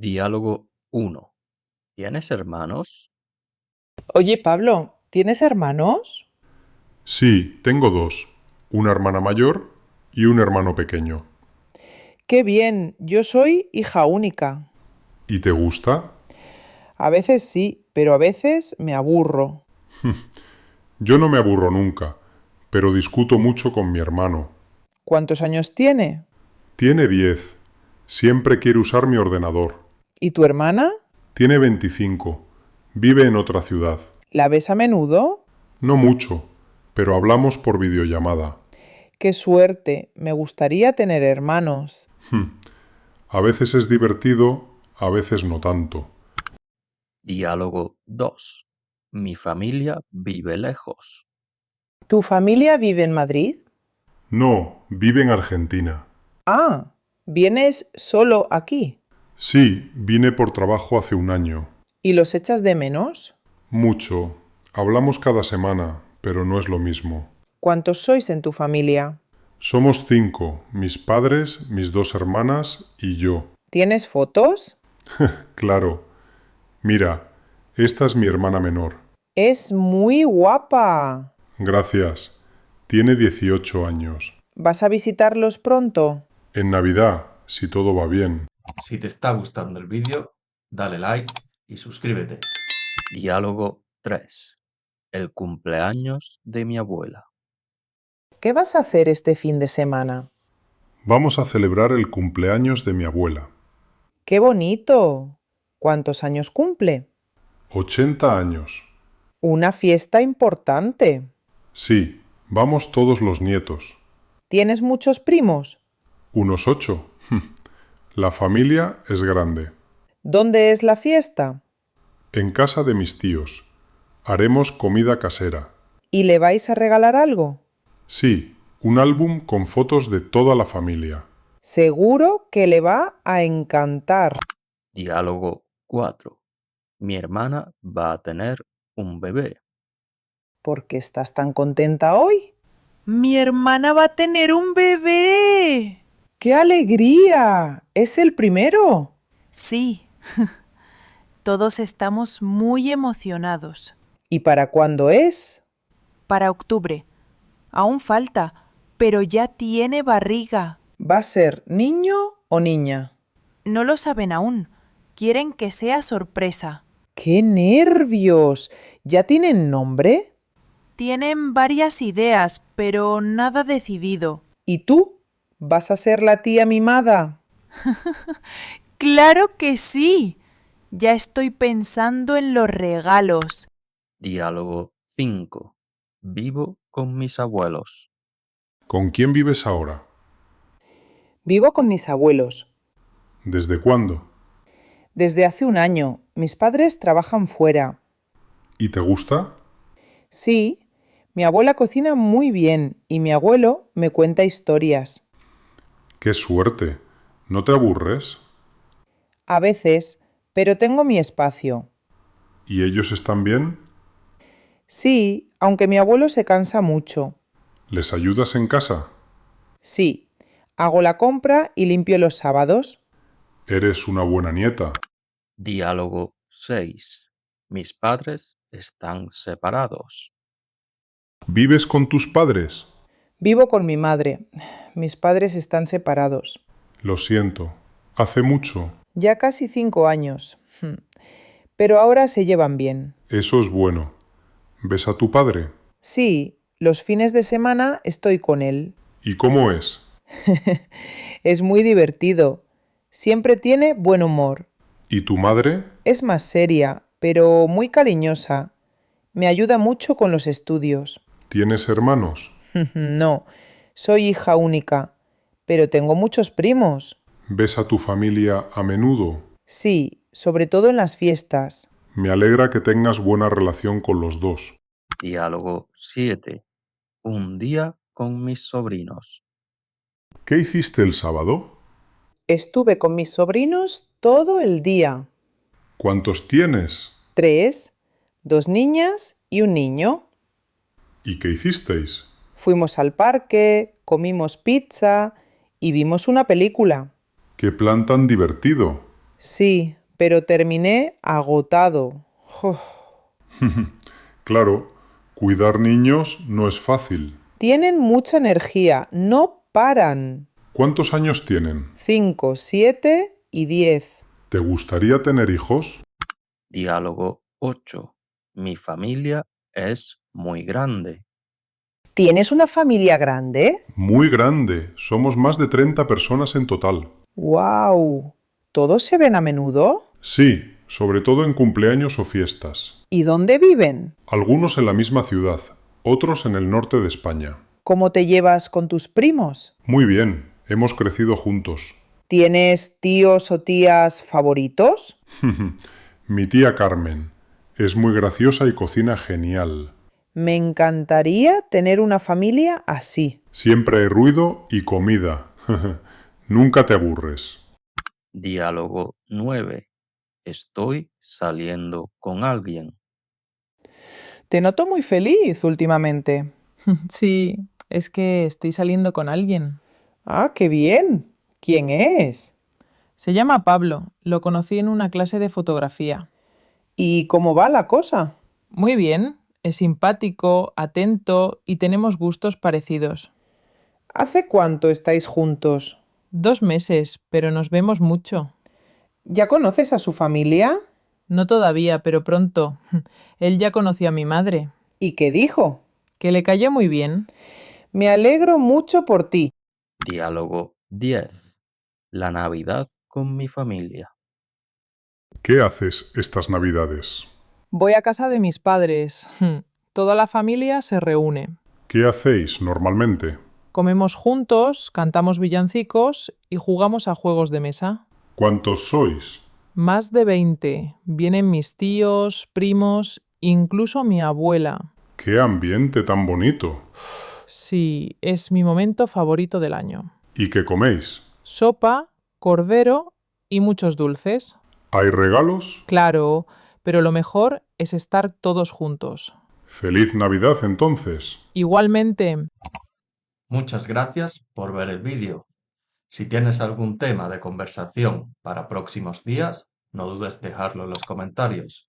Diálogo uno. ¿Tienes hermanos? Oye, Pablo, ¿tienes hermanos? Sí, tengo dos, una hermana mayor y un hermano pequeño. Qué bien, yo soy hija única. ¿Y te gusta? A veces sí, pero a veces me aburro. Yo no me aburro nunca, pero discuto mucho con mi hermano. ¿Cuántos años tiene? Tiene 10. Siempre quiere usar mi ordenador. ¿Y tu hermana? Tiene 25. Vive en otra ciudad. ¿La ves a menudo? No mucho, pero hablamos por videollamada. Qué suerte, me gustaría tener hermanos. A veces es divertido, a veces no tanto. Diálogo 2. Mi familia vive lejos. ¿Tu familia vive en Madrid? No, vive en Argentina. Ah, ¿vienes solo aquí? Sí, vine por trabajo hace un año. ¿Y los echas de menos? Mucho. Hablamos cada semana, pero no es lo mismo. ¿Cuántos sois en tu familia? Somos 5, mis padres, mis dos hermanas y yo. ¿Tienes fotos? Claro. Mira, esta es mi hermana menor. Es muy guapa. Gracias. Tiene 18 años. ¿Vas a visitarlos pronto? En Navidad, si todo va bien. Si te está gustando el vídeo, dale like y suscríbete. Diálogo 3. El cumpleaños de mi abuela. ¿Qué vas a hacer este fin de semana? Vamos a celebrar el cumpleaños de mi abuela. ¡Qué bonito! ¿Cuántos años cumple? 80 años. Una fiesta importante. Sí, vamos todos los nietos. ¿Tienes muchos primos? Unos 8. La familia es grande. ¿Dónde es la fiesta? En casa de mis tíos. Haremos comida casera. ¿Y le vais a regalar algo? Sí, un álbum con fotos de toda la familia. Seguro que le va a encantar. Diálogo 4. Mi hermana va a tener un bebé. ¿Por qué estás tan contenta hoy? Mi hermana va a tener un bebé. ¡Qué alegría! ¿Es el primero? Sí, todos estamos muy emocionados. ¿Y para cuándo es? Para octubre. Aún falta, pero ya tiene barriga. ¿Va a ser niño o niña? No lo saben aún. Quieren que sea sorpresa. ¡Qué nervios! ¿Ya tienen nombre? Tienen varias ideas, pero nada decidido. ¿Y tú? ¿Vas a ser la tía mimada? ¡Claro que sí! Ya estoy pensando en los regalos. Diálogo 5. Vivo con mis abuelos. ¿Con quién vives ahora? Vivo con mis abuelos. ¿Desde cuándo? Desde hace un año. Mis padres trabajan fuera. ¿Y te gusta? Sí, mi abuela cocina muy bien y mi abuelo me cuenta historias. ¡Qué suerte! ¿No te aburres? A veces, pero tengo mi espacio. ¿Y ellos están bien? Sí, aunque mi abuelo se cansa mucho. ¿Les ayudas en casa? Sí, hago la compra y limpio los sábados. Eres una buena nieta. Diálogo 6. Mis padres están separados. ¿Vives con tus padres? Vivo con mi madre. Mis padres están separados. Lo siento. ¿Hace mucho? Ya casi 5 años. Pero ahora se llevan bien. Eso es bueno. ¿Ves a tu padre? Sí, los fines de semana estoy con él. ¿Y cómo es? Es muy divertido. Siempre tiene buen humor. ¿Y tu madre? Es más seria, pero muy cariñosa. Me ayuda mucho con los estudios. ¿Tienes hermanos? No, soy hija única, pero tengo muchos primos. ¿Ves a tu familia a menudo? Sí, sobre todo en las fiestas. Me alegra que tengas buena relación con los dos. Diálogo 7. Un día con mis sobrinos. ¿Qué hiciste el sábado? Estuve con mis sobrinos todo el día. ¿Cuántos tienes? 3, 2 niñas y un niño. ¿Y qué hicisteis? Fuimos al parque, comimos pizza y vimos una película. ¡Qué plan tan divertido! Sí, pero terminé agotado. Uf. Claro, cuidar niños no es fácil. Tienen mucha energía, no paran. ¿Cuántos años tienen? 5, 7 y 10. ¿Te gustaría tener hijos? Diálogo 8. Mi familia es muy grande. ¿Tienes una familia grande? Muy grande. Somos más de 30 personas en total. ¡Wow! ¿Todos se ven a menudo? Sí, sobre todo en cumpleaños o fiestas. ¿Y dónde viven? Algunos en la misma ciudad, otros en el norte de España. ¿Cómo te llevas con tus primos? Muy bien, hemos crecido juntos. ¿Tienes tíos o tías favoritos? Mi tía Carmen es muy graciosa y cocina genial. Me encantaría tener una familia así. Siempre hay ruido y comida. Nunca te aburres. Diálogo 9. Estoy saliendo con alguien. Te noto muy feliz últimamente. Sí, es que estoy saliendo con alguien. Ah, qué bien. ¿Quién es? Se llama Pablo, lo conocí en una clase de fotografía. ¿Y cómo va la cosa? Muy bien, es simpático, atento y tenemos gustos parecidos. ¿Hace cuánto estáis juntos? 2 meses, pero nos vemos mucho. ¿Ya conoces a su familia? No todavía, pero pronto. Él ya conoció a mi madre, ¿Y qué dijo? que le cayó muy bien. Me alegro mucho por ti. Diálogo 10. La Navidad con mi familia. ¿Qué haces estas Navidades? Voy a casa de mis padres. Toda la familia se reúne. ¿Qué hacéis normalmente? Comemos juntos, cantamos villancicos y jugamos a juegos de mesa. ¿Cuántos sois? Más de 20. Vienen mis tíos, primos, incluso mi abuela. ¡Qué ambiente tan bonito! Sí, es mi momento favorito del año. ¿Y qué coméis? Sopa, cordero y muchos dulces. ¿Hay regalos? Claro, pero lo mejor es estar todos juntos. ¡Feliz Navidad entonces! Igualmente, Muchas gracias por ver el vídeo. Si tienes algún tema de conversación para próximos días, no dudes dejarlo en los comentarios.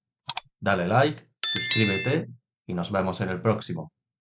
Dale like, suscríbete y nos vemos en el próximo.